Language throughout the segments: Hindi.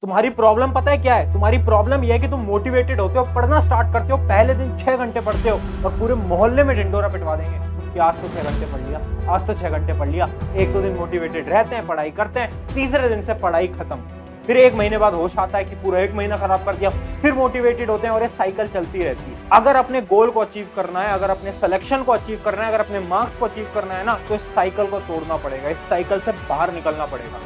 तुम्हारी प्रॉब्लम पता है क्या है? तुम्हारी प्रॉब्लम यह है कि तुम मोटिवेटेड होते हो, पढ़ना स्टार्ट करते हो, पहले दिन 6 घंटे पढ़ते हो और पूरे मोहल्ले में ढिंडोरा पिटवा देंगे कि आज तो 6 घंटे पढ़ लिया, आज तो 6 घंटे पढ़ लिया। एक दो दिन मोटिवेटेड रहते हैं, पढ़ाई करते हैं, तीसरे दिन से पढ़ाई खत्म। फिर 1 महीने बाद होश आता है कि पूरा 1 महीना खराब कर दिया, फिर मोटिवेटेड होते हैं और ये साइकिल चलती रहती है। अगर अपने गोल को अचीव करना है, अगर अपने सिलेक्शन को अचीव करना है, अगर अपने मार्क्स को अचीव करना है ना, तो इस साइकिल को तोड़ना पड़ेगा, इस साइकिल से बाहर निकलना पड़ेगा।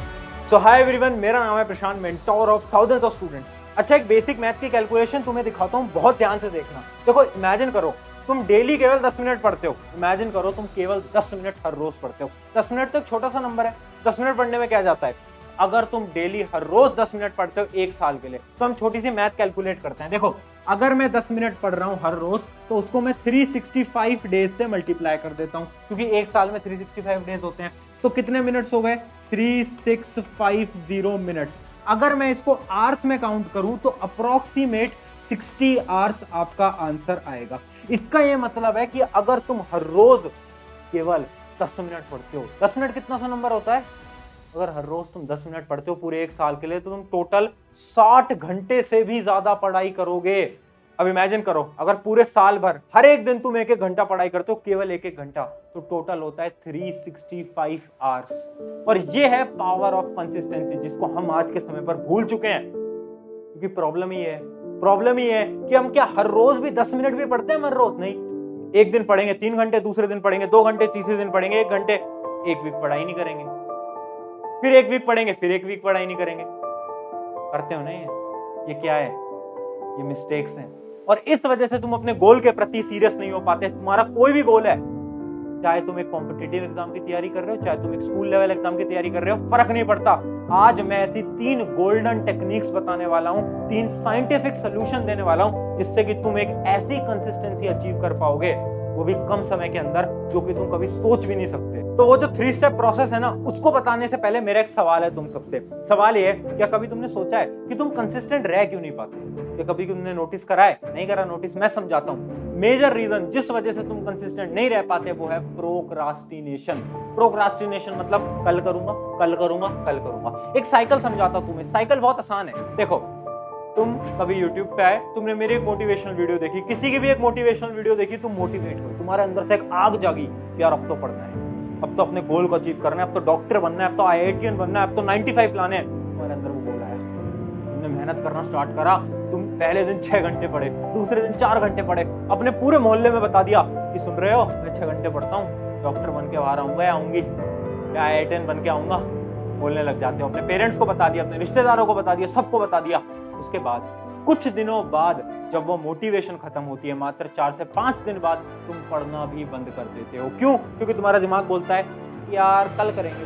सो हाय एवरीवन, मेरा नाम है Prashant, mentor of thousands of students. अच्छा, एक बेसिक मैथ की कैलकुलेशन तुम्हें दिखाता हूँ, बहुत ध्यान से देखना। देखो, इमेजिन करो तुम डेली केवल 10 मिनट पढ़ते हो। इमेजिन करो तुम केवल 10 मिनट हर रोज पढ़ते हो। 10 मिनट तो एक छोटा सा नंबर है, 10 मिनट पढ़ने में क्या जाता है? अगर तुम डेली हर रोज 10 मिनट पढ़ते हो 1 साल के लिए, तो हम छोटी सी मैथ कैलकुलेट करते हैं। देखो, अगर मैं 10 मिनट पढ़ रहा हूँ हर रोज, तो उसको मैं 365 डेज से मल्टीप्लाई कर देता हूँ, क्योंकि एक साल में 365 डेज होते हैं। तो कितने मिनट्स हो गए? 3650 मिनट्स। अगर मैं इसको आवर्स में काउंट करूं तो अप्रोक्सीमेट 60 आवर्स आपका आंसर आएगा। इसका ये मतलब है कि अगर तुम हर रोज केवल 10 मिनट पढ़ते हो, 10 मिनट कितना सा नंबर होता है? अगर हर रोज तुम 10 मिनट पढ़ते हो पूरे 1 साल के लिए, तो तुम टोटल 60 घंटे से भी ज्यादा पढ़ाई करोगे। अब इमेजिन करो, अगर पूरे साल भर हर एक दिन तुम 1-1 घंटा पढ़ाई करते हो, केवल 1-1 घंटा, तो टोटल होता है 365 आवर्स। और ये है पावर ऑफ कंसिस्टेंसी, जिसको हम आज के समय पर भूल चुके हैं। क्योंकि प्रॉब्लम ही है कि हम क्या हर रोज भी 10 मिनट भी पढ़ते हैं? हर रोज नहीं। एक दिन पढ़ेंगे 3 घंटे, दूसरे दिन पढ़ेंगे 2 घंटे, तीसरे दिन पढ़ेंगे 1 घंटे, एक वीक पढ़ाई नहीं करेंगे, फिर 1 वीक पढ़ेंगे, फिर 1 वीक पढ़ाई नहीं करेंगे। करते हो ना? ये क्या है? ये मिस्टेक्स हैं। और इस वजह से तुम अपने गोल के प्रति सीरियस नहीं हो पाते। तुम्हारा कोई भी गोल है, चाहे तुम एक कॉम्पिटिटिव एग्जाम की तैयारी कर रहे हो, चाहे तुम एक स्कूल लेवल एग्जाम की तैयारी कर रहे हो, फर्क नहीं पड़ता। आज मैं ऐसी 3 गोल्डन टेक्निक्स बताने वाला हूं, 3 साइंटिफिक सोल्यूशन देने वाला हूं, जिससे कि तुम एक ऐसी कंसिस्टेंसी अचीव कर पाओगे, वो भी कम समय के अंदर, जो कि तुम कभी सोच भी नहीं सकते। तो वो जो 3 स्टेप प्रोसेस है ना, उसको बताने से पहले मेरा एक सवाल है तुम सबसे। सवाल ये है, क्या कभी तुमने सोचा है कि तुम कंसिस्टेंट रह क्यों नहीं पाते? क्या कभी तुमने नोटिस करा है? नहीं करा नोटिस? मैं समझाता हूँ। मेजर रीजन जिस वजह से तुम कंसिस्टेंट नहीं रह पाते, वो है प्रोक्रास्टिनेशन। प्रोक्रास्टिनेशन मतलब कल करूंगा, कल करूंगा, कल करूंगा। एक साइकिल समझाता हूं तुम्हें। साइकिल बहुत आसान है। देखो, तुम कभी YouTube पे आए, तुमने मेरी एक मोटिवेशनल वीडियो देखी, किसी की भी एक मोटिवेशनल वीडियो देखी, तुम मोटिवेट हो, तुम्हारे अंदर से एक आग जागी कि यार अब तो पढ़ना है, अब तो अपने गोल को अचीव करना है, अब तो डॉक्टर बनना है, अब तो IITian बनना है, अब तो 95 लाने हैं। तुम्हारे अंदर वो गोल आया, तुमने मेहनत करना स्टार्ट करा। तुम पहले दिन 6 घंटे पढ़े, दूसरे दिन 4 घंटे पढ़े, अपने पूरे मोहल्ले में बता दिया कि सुन रहे हो, मैं 6 घंटे पढ़ता हूँ, डॉक्टर बन के बाहर आऊंगा या आऊंगी, या IITian बन के आऊंगा। बोलने लग जाते हो, अपने पेरेंट्स को बता दिया, अपने रिश्तेदारों को बता दिया, सबको बता दिया। उसके बाद कुछ दिनों बाद जब वो मोटिवेशन खत्म होती है, मात्र 4 से 5 दिन बाद, तुम पढ़ना भी बंद कर देते हो। क्यों? क्योंकि तुम्हारा दिमाग बोलता है यार कल करेंगे,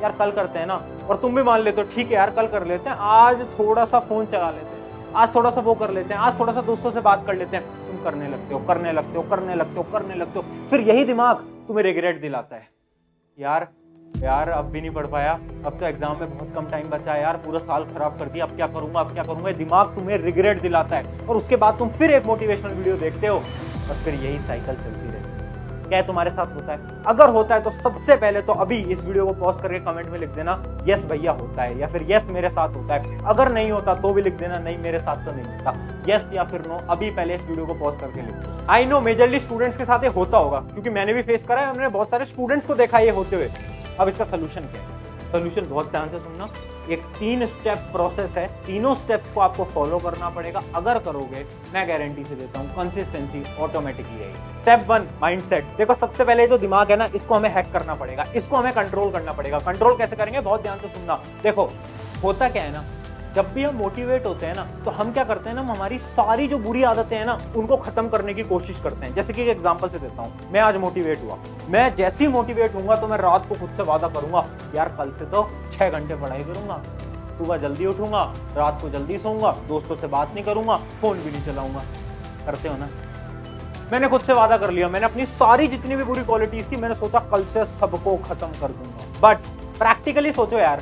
यार कल करते हैं ना। और तुम भी मान लेते हो, ठीक है यार कल कर लेते हैं, आज थोड़ा सा फोन चला लेते हैं, आज थोड़ा सा वो कर लेते हैं, आज थोड़ा सा दोस्तों से बात कर लेते हैं। तुम करने लगते हो, करने लगते हो, करने लगते हो, करने लगते हो। फिर यही दिमाग तुम्हें रिग्रेट दिलाता है, यार अब भी नहीं पढ़ पाया, अब तो एग्जाम में बहुत कम टाइम बचा है, यार पूरा साल खराब कर दिया, अब क्या करूंगा, अब क्या करूंगा। दिमाग तुम्हें रिग्रेट दिलाता है और उसके बाद तुम फिर एक मोटिवेशनल वीडियो देखते हो और फिर यही साइकिल चलती रहती है। क्या तुम्हारे साथ होता है? अगर होता है तो सबसे पहले तो अभी इस वीडियो को पॉज करके कमेंट में लिख देना यस भैया होता है, या फिर यस मेरे साथ होता है। अगर नहीं होता तो भी लिख देना नहीं मेरे साथ तो नहीं होता, यस या फिर नो। अभी पहले इस वीडियो को पॉज करके लिख दो। आई नो मेजरली स्टूडेंट्स के साथ ये होता होगा, क्योंकि मैंने भी फेस करा है, हमने बहुत सारे स्टूडेंट्स को देखा ये होते हुए। अब इसका सोल्यूशन क्या है? सोल्यूशन बहुत ध्यान से सुनना। एक 3 स्टेप प्रोसेस है, तीनों स्टेप्स को आपको फॉलो करना पड़ेगा। अगर करोगे, मैं गारंटी से देता हूँ, कंसिस्टेंसी ऑटोमेटिकली आएगी। Step 1, mindset. देखो, सबसे पहले जो दिमाग है ना, इसको हमें हैक करना पड़ेगा, इसको हमें कंट्रोल करना पड़ेगा। कंट्रोल कैसे करेंगे? बहुत ध्यान से सुनना। देखो, होता क्या है ना, जब भी हम मोटिवेट होते हैं ना, तो हम क्या करते हैं ना, हमारी सारी जो बुरी आदतें हैं ना, उनको खत्म करने की कोशिश करते हैं। जैसे कि एक एग्जांपल से देता हूँ, मैं आज मोटिवेट हुआ, मैं जैसे ही मोटिवेट होऊंगा तो मैं रात को खुद से वादा करूंगा, यार कल से तो 6 घंटे पढ़ाई करूंगा, सुबह जल्दी उठूंगा, रात को जल्दी सोऊंगा, दोस्तों से बात नहीं करूंगा, फोन भी नहीं चलाऊंगा। करते हो ना? मैंने खुद से वादा कर लिया, मैंने अपनी सारी जितनी भी बुरी क्वालिटीज थी, मैंने सोचा कल से सबको खत्म कर दूंगा। बट प्रैक्टिकली सोचो यार,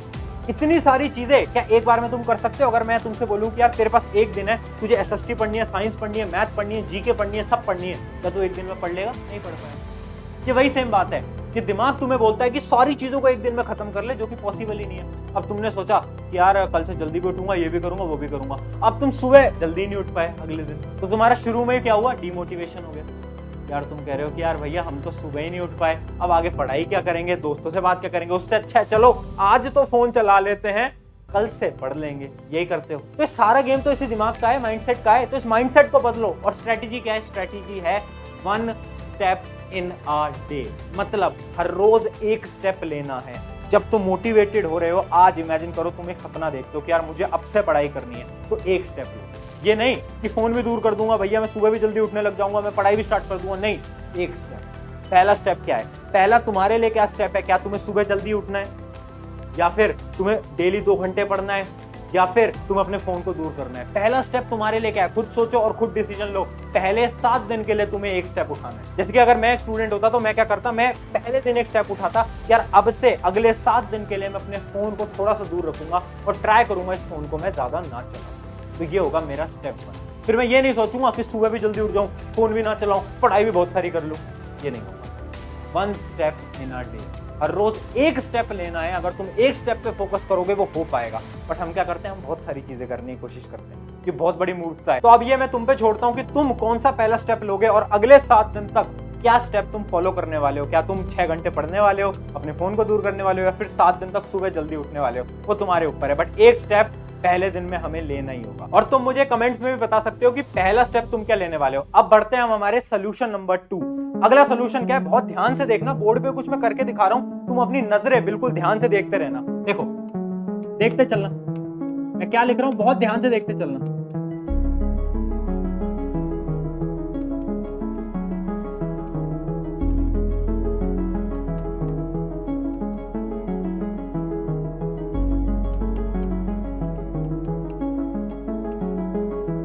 इतनी सारी चीजें क्या एक बार में तुम कर सकते हो? अगर मैं तुमसे बोलूं कि यार तेरे पास 1 दिन है, तुझे SST पढ़नी है, साइंस पढ़नी है, मैथ पढ़नी है, GK पढ़नी है, सब पढ़नी है, क्या तू 1 दिन में पढ़ लेगा? नहीं पढ़ पाएगा। ये वही सेम बात है, कि दिमाग तुम्हें बोलता है कि सारी चीजों को एक दिन में खत्म कर ले, जो कि पॉसिबल ही नहीं है। अब तुमने सोचा कि यार कल से जल्दी भी उठूंगा, ये भी करूंगा, वो भी करूंगा। अब तुम सुबह जल्दी नहीं उठ पाए अगले दिन, तो तुम्हारा शुरू में क्या हुआ, डिमोटिवेशन हो गया। यार तुम कह रहे हो कि यार भैया हम तो सुबह ही नहीं उठ पाए, अब आगे पढ़ाई क्या करेंगे, दोस्तों से बात क्या करेंगे, उससे अच्छा है चलो आज तो फोन चला लेते हैं, कल से पढ़ लेंगे। यही करते हो। तो ये सारा गेम तो इसी दिमाग का है, माइंडसेट का है। तो इस माइंडसेट को बदलो। और स्ट्रेटेजी क्या है? स्ट्रेटेजी है 1 स्टेप इन अ डे। मतलब हर रोज एक स्टेप लेना है। जब तुम मोटिवेटेड हो रहे हो, आज इमेजिन करो तुम एक सपना देखते हो कि यार मुझे अब से पढ़ाई करनी है, तो एक स्टेप लो। ये नहीं कि फोन भी दूर कर दूंगा भैया, मैं सुबह भी जल्दी उठने लग जाऊंगा, मैं पढ़ाई भी स्टार्ट कर दूंगा। नहीं, एक स्टेप। पहला स्टेप क्या है? पहला तुम्हारे लिए क्या स्टेप है? क्या तुम्हें सुबह जल्दी उठना है, या फिर तुम्हें डेली 2 घंटे पढ़ना है, या फिर तुम अपने फोन को दूर करना है? पहला स्टेप तुम्हारे लिए क्या है? खुद सोचो और खुद डिसीजन लो। पहले 7 दिन के लिए तुम्हें एक स्टेप उठाना है। जैसे कि अगर मैं एक स्टूडेंट होता तो मैं क्या करता, मैं पहले दिन एक स्टेप उठाता, यार अब से अगले 7 दिन के लिए मैं अपने फोन को थोड़ा सा दूर रखूंगा और ट्राई करूंगा इस फोन को मैं ज्यादा ना चलाऊं। तो ये होगा मेरा स्टेप 1। फिर मैं ये नहीं सोचूंगा कि सुबह भी जल्दी उठ जाऊं, फोन भी ना चलाऊं, पढ़ाई भी बहुत सारी कर लूं। ये नहीं होगा। 1 स्टेप इन अ डे। हर रोज एक स्टेप लेना है। अगर तुम एक स्टेप पे फोकस करोगे वो हो पाएगा। बट हम क्या करते हैं, हम बहुत सारी चीजें करने की कोशिश करते हैं। ये बहुत बड़ी मूर्खता है। तो अब ये मैं तुम पे छोड़ता हूं कि तुम कौन सा पहला स्टेप लोगे और अगले 7 दिन तक क्या स्टेप तुम फॉलो करने वाले हो। क्या तुम 6 घंटे पढ़ने वाले हो, अपने फोन को दूर करने वाले हो, या फिर 7 दिन तक सुबह जल्दी उठने वाले हो, वो तुम्हारे ऊपर है। बट एक स्टेप पहले दिन में हमें लेना ही होगा। और तुम मुझे कमेंट्स में भी बता सकते हो कि पहला स्टेप तुम क्या लेने वाले हो। अब बढ़ते हैं हम हमारे सोल्यूशन नंबर 2। अगला सोल्यूशन क्या है? बहुत ध्यान से देखना, बोर्ड पे कुछ मैं करके दिखा रहा हूं, तुम अपनी नजरें बिल्कुल ध्यान से देखते रहना। देखो, देखते चलना मैं क्या लिख रहा हूं, बहुत ध्यान से देखते चलना।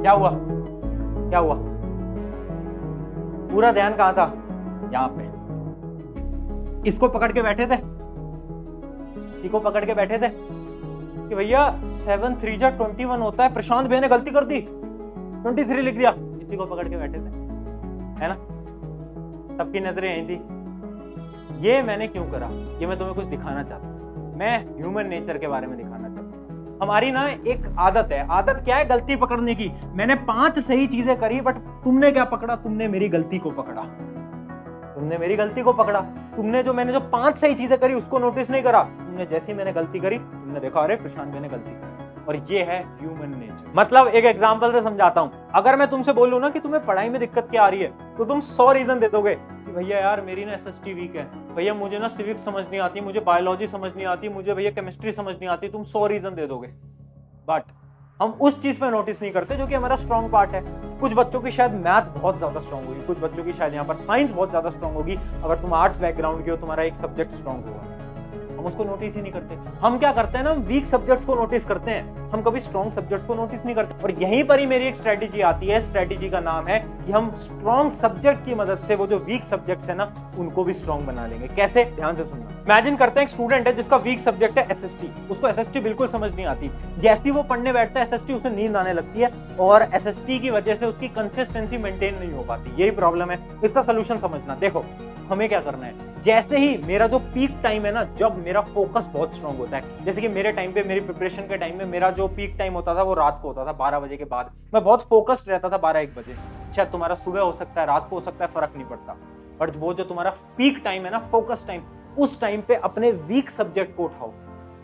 क्या हुआ? क्या हुआ? पूरा ध्यान कहां था? यहां पे। इसको पकड़ के बैठे थे, इसी को पकड़ के बैठे थे कि भैया 7 3 जा 21 होता है। प्रशांत भैया ने गलती कर दी, 23 लिख दिया। इसी को पकड़ के बैठे थे, है ना? सबकी नजरें यहीं थी। ये मैंने क्यों करा? ये मैं तुम्हें कुछ दिखाना चाहता हूं। मैं ह्यूमन नेचर के बारे में दिखाना चाहता हूं। हमारी ना एक आदत है। आदत क्या है? गलती पकड़ने की। मैंने 5 सही चीजें करी, बट तुमने क्या पकड़ा? तुमने मेरी गलती को पकड़ा। तुमने मेरी गलती को पकड़ा। मैंने जो 5 सही चीजें करी उसको नोटिस नहीं करा। तुमने जैसी मैंने गलती करी, तुमने देखा अरे प्रशांत मैंने गलती करी। और ये है ह्यूमन नेचर। मतलब एक एग्जांपल से समझाता हूं। अगर मैं तुमसे बोलूं ना कि तुम्हें पढ़ाई में दिक्कत क्या आ रही है, तो तुम 100 रीजन दे दोगे कि भैया यार मेरी ना एसएसटी वीक है, भैया मुझे ना सिविक्स समझ नहीं आती, मुझे बायोलॉजी समझ नहीं आती, मुझे भैया केमिस्ट्री समझ नहीं आती। तुम 100 रीजन दे दोगे, बट हम उस चीज पे नोटिस नहीं करते जो कि हमारा स्ट्रॉन्ग पार्ट है। कुछ बच्चों की शायद मैथ बहुत ज्यादा स्ट्रॉन्ग होगी, कुछ बच्चों की शायद यहाँ पर साइंस बहुत ज्यादा स्ट्रॉन्ग होगी। अगर तुम आर्ट्स बैकग्राउंड के हो, तुम्हारा एक सब्जेक्ट स्ट्रॉन्ग होगा, हम उसको नोटिस ही नहीं करते। हम क्या करते हैं ना, हम वीक सब्जेक्ट्स को नोटिस करते हैं, हम कभी स्ट्रॉन्ग सब्जेक्ट्स को नोटिस नहीं करते। और यहीं पर ही मेरी एक स्ट्रेटेजी आती है। स्ट्रेटेजी का नाम है कि हम स्ट्रॉन्ग सब्जेक्ट की मदद से वो जो वीक सब्जेक्ट्स है ना, उनको भी स्ट्रॉन्ग बना लेंगे। कैसे? ध्यान से सुनना। इमेजिन करते हैं एक स्टूडेंट है जिसका वीक सब्जेक्ट है एसएसटी। उसको एसएसटी बिल्कुल समझ नहीं आती। जैसे ही वो पढ़ने बैठता है एसएसटी, उसे नींद आने लगती है और एसएसटी की वजह से उसकी कंसिस्टेंसी मेंटेन नहीं हो पाती। यही प्रॉब्लम है। इसका सोल्यूशन समझना। देखो हमें क्या करना है, जैसे ही मेरा जो पीक टाइम है ना, जब मेरा फोकस बहुत स्ट्रांग होता है, जैसे कि मेरे टाइम पे, मेरी प्रिपरेशन के टाइम में मेरा जो पीक टाइम होता था वो रात को होता था 12 बजे के बाद। मैं बहुत फोकस्ड रहता था 12-1 बजे। शायद तुम्हारा सुबह हो सकता है, रात को हो सकता है, फर्क नहीं पड़ता। बट वो जो तुम्हारा पीक टाइम है ना, फोकस टाइम, उस टाइम पे अपने वीक सब्जेक्ट को उठाओ।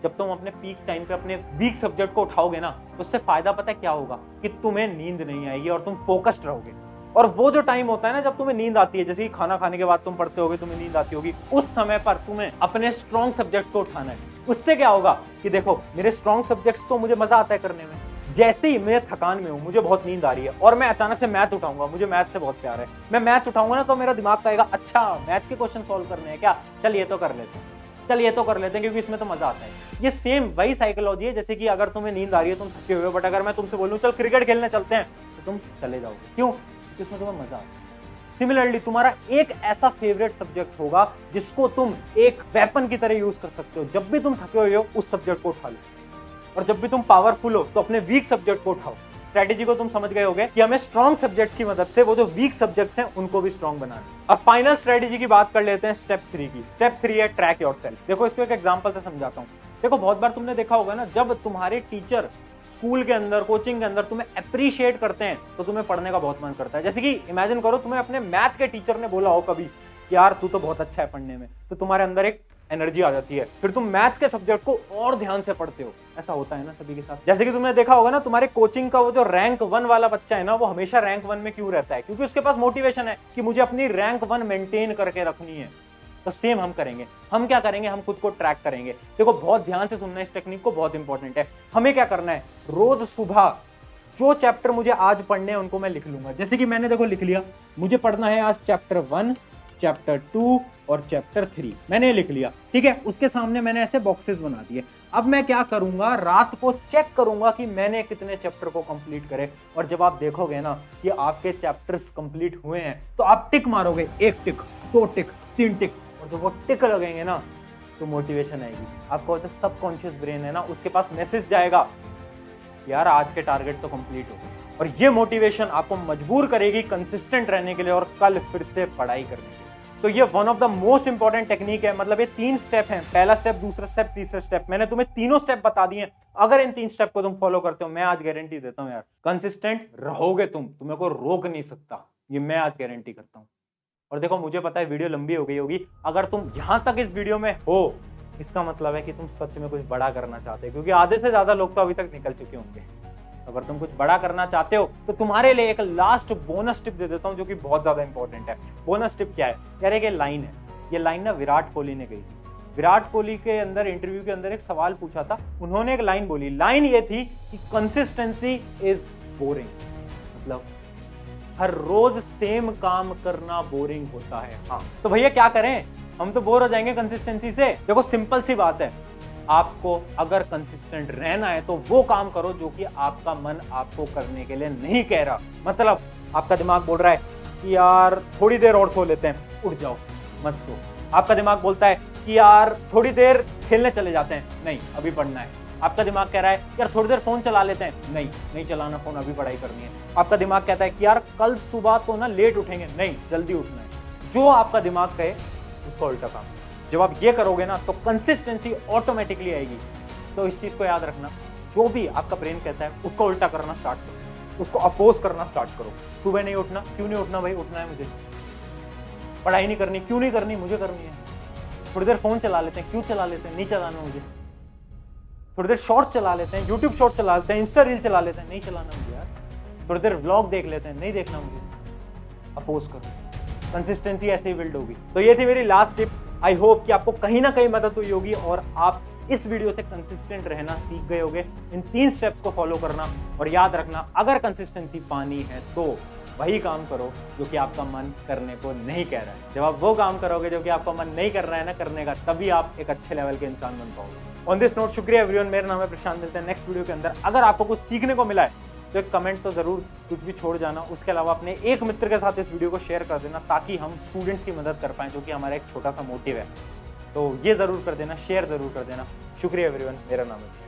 जब तुम अपने पीक टाइम पे अपने वीक सब्जेक्ट को उठाओगे ना, तो उससे फायदा पता है क्या होगा, कि तुम्हें नींद नहीं आएगी और तुम फोकस्ड रहोगे। और वो जो टाइम होता है ना जब तुम्हें नींद आती है, जैसे कि खाना खाने के बाद तुम पढ़ते होगे, तुम्हें नींद आती होगी, उस समय पर तुम्हें अपने स्ट्रॉन्ग सब्जेक्ट्स को उठाना है। उससे क्या होगा कि देखो मेरे स्ट्रॉन्ग सब्जेक्ट्स तो मुझे मजा आता है करने में। जैसे ही मैं थकान में हूँ, मुझे बहुत नींद आ रही है और मैं अचानक से मैथ उठाऊंगा, मुझे मैथ से बहुत प्यार है, मैं मैथ उठाऊंगा ना, तो मेरा दिमाग कहेगा अच्छा मैथ्स के क्वेश्चन सॉल्व करने हैं क्या, चल ये तो कर लेते हैं, चल ये तो कर लेते हैं, क्योंकि इसमें तो मजा आता है। ये सेम वही साइकोलॉजी है जैसे कि अगर तुम्हें नींद आ रही है, तुम थके हुए हो, बट अगर मैं तुमसे बोलूं चल क्रिकेट खेलने चलते हैं, तो तुम चले जाओगे। क्यों? इसमें तुम्हें मजा आता है। सिमिलरली तुम्हारा एक ऐसा फेवरेट सब्जेक्ट होगा जिसको तुम एक वेपन की तरह यूज कर सकते हो। जब भी तुम थके हुए हो, उस सब्जेक्ट को उठा लो, और जब भी तुम पावरफुल हो तो अपने वीक सब्जेक्ट को उठाओ। स्ट्रेटेजी को तुम समझ गए होगे कि हमें स्ट्रॉन्ग सब्जेक्ट की मदद से वो जो वीक सब्जेक्ट्स हैं उनको भी स्ट्रॉन्ग बनाना है। अब फाइनल स्ट्रेटेजी की बात कर लेते हैं स्टेप 3 की। स्टेप 3 है ट्रैक योरसेल्फ। देखो इसको एक एग्जांपल से समझाता हूँ। देखो बहुत बार तुमने देखा होगा ना, जब तुम्हारे टीचर स्कूल के अंदर, कोचिंग के अंदर तुम्हें अप्रिशिएट करते हैं तो तुम्हें पढ़ने का बहुत मन करता है। जैसे कि इमेजिन करो तुम्हें अपने मैथ के टीचर ने बोला हो कभी कि यार तू तो बहुत अच्छा है पढ़ने में, तो तुम्हारे अंदर एक एनर्जी आ जाती है, फिर तुम मैथ्स के सब्जेक्ट को और ध्यान से पढ़ते हो। ऐसा होता है ना सभी के साथ। जैसे कि तुमने देखा होगा ना, तुम्हारे कोचिंग का वो जो रैंक 1 वाला बच्चा है ना, वो हमेशा रैंक 1 में क्यों रहता है? क्योंकि उसके पास मोटिवेशन है कि मुझे अपनी रैंक 1 मेंटेन करके रखनी है। तो सेम हम करेंगे। हम क्या करेंगे? हम खुद को ट्रैक करेंगे। देखो बहुत ध्यान से सुनना, इस टेक्निक को, बहुत इंपॉर्टेंट है। हमें क्या करना है, रोज सुबह जो चैप्टर मुझे आज पढ़ने हैं उनको मैं लिख लूंगा। जैसे कि मैंने देखो लिख लिया, मुझे पढ़ना है आज चैप्टर 1, चैप्टर 2 और चैप्टर 3, मैंने लिख लिया। ठीक है, उसके सामने मैंने ऐसे बॉक्सेस बना दिए। अब मैं क्या करूंगा, रात को चेक करूंगा कि मैंने कितने चैप्टर को कंप्लीट करे। और जब आप देखोगे ना कि आपके चैप्टर्स कंप्लीट हुए हैं तो आप टिक मारोगे, 1 टिक, 2 टिक, 3 टिक, और जब वो टिक लगेंगे ना तो मोटिवेशन आएगी। आपका जो सबकॉन्शियस ब्रेन है ना, उसके पास मैसेज जाएगा यार आज के टारगेट तो कंप्लीट हो गए। और ये मोटिवेशन आपको मजबूर करेगी कंसिस्टेंट रहने के लिए और कल फिर से पढ़ाई करने के लिए। तो ये one of the most important technique है। मतलब ये 3 स्टेप हैं, पहला स्टेप, दूसरा स्टेप, तीसरा स्टेप। मैंने तुम्हें तीनों स्टेप बता दिए। अगर इन 3 स्टेप को तुम फॉलो करते हो, मैं आज गारंटी देता हूं यार कंसिस्टेंट रहोगे तुम, तुम्हें को रोक नहीं सकता। ये मैं आज गारंटी करता हूं। और देखो मुझे पता है वीडियो लंबी हो गई होगी, अगर तुम यहां तक इस वीडियो में हो इसका मतलब है कि तुम सच में कुछ बड़ा करना चाहते हो, क्योंकि आधे से ज्यादा लोग तो अभी तक निकल चुके होंगे। अगर तुम कुछ बड़ा करना चाहते हो तो तुम्हारे लिए एक लास्ट बोनस टिप दे देता हूं जो कि बहुत ज्यादा इंपॉर्टेंट है। बोनस टिप क्या है यार? एक लाइन है, ये लाइन ना विराट कोहली ने कही थी। विराट कोहली के अंदर इंटरव्यू के अंदर एक सवाल पूछा था, उन्होंने एक लाइन बोली। लाइन ये थी कि कंसिस्टेंसी इज बोरिंग। मतलब हर रोज सेम काम करना बोरिंग होता है। हाँ तो भैया क्या करें, हम तो बोर हो जाएंगे कंसिस्टेंसी से। देखो सिंपल सी बात है, आपको अगर कंसिस्टेंट रहना है तो वो काम करो जो कि आपका मन आपको करने के लिए नहीं कह रहा। मतलब आपका दिमाग बोल रहा है कि यार थोड़ी देर और सो लेते हैं, उठ जाओ, मत सो। आपका दिमाग बोलता है कि यार थोड़ी देर खेलने चले जाते हैं, नहीं अभी पढ़ना है। आपका दिमाग कह रहा है यार थोड़ी देर फोन चला लेते हैं, नहीं नहीं चलाना फोन, अभी पढ़ाई करनी है। आपका दिमाग कहता है कि यार कल सुबह तो ना लेट उठेंगे, नहीं जल्दी उठना है। जो आपका दिमाग कहे उसका उल्टा काम। जब आप ये करोगे ना तो कंसिस्टेंसी ऑटोमेटिकली आएगी। तो इस चीज को याद रखना, जो भी आपका ब्रेन कहता है उसको उल्टा करना स्टार्ट करो, उसको अपोज करना स्टार्ट करो। सुबह नहीं उठना, क्यों नहीं उठना भाई? उठना है मुझे। पढ़ाई नहीं करनी, क्यों नहीं करनी? मुझे करनी है। थोड़ी देर फोन चला लेते हैं, क्यों चला लेते हैं? नहीं चलाना मुझे। थोड़ी देर शॉर्ट चला लेते हैं, यूट्यूब शॉर्ट चला लेते हैं, इंस्टा रील चला लेते हैं, नहीं चलाना मुझे यार। थोड़ी देर व्लॉग देख लेते हैं, नहीं देखना मुझे। अपोज करो, कंसिस्टेंसी ऐसे ही बिल्ड होगी। तो ये थी मेरी लास्ट टिप। आई होप कि आपको कहीं ना कहीं मदद हुई होगी और आप इस वीडियो से कंसिस्टेंट रहना सीख गए होगे। इन 3 स्टेप्स को फॉलो करना, और याद रखना अगर कंसिस्टेंसी पानी है तो वही काम करो जो कि आपका मन करने को नहीं कह रहा है। जब आप वो काम करोगे जो कि आपका मन नहीं कर रहा है ना करने का, तभी आप एक अच्छे लेवल के इंसान बन पाओगे। ऑन दिस नोट, शुक्रिया एवरीवन। मेरा नाम है प्रशांत। मिलते हैं नेक्स्ट वीडियो के अंदर। अगर आपको कुछ सीखने को मिला है तो एक कमेंट तो जरूर कुछ भी छोड़ जाना। उसके अलावा अपने एक मित्र के साथ इस वीडियो को शेयर कर देना ताकि हम स्टूडेंट्स की मदद कर पाएं, जो कि हमारा एक छोटा सा मोटिव है। तो ये जरूर कर देना, शेयर जरूर कर देना। शुक्रिया एवरीवन। मेरा नाम है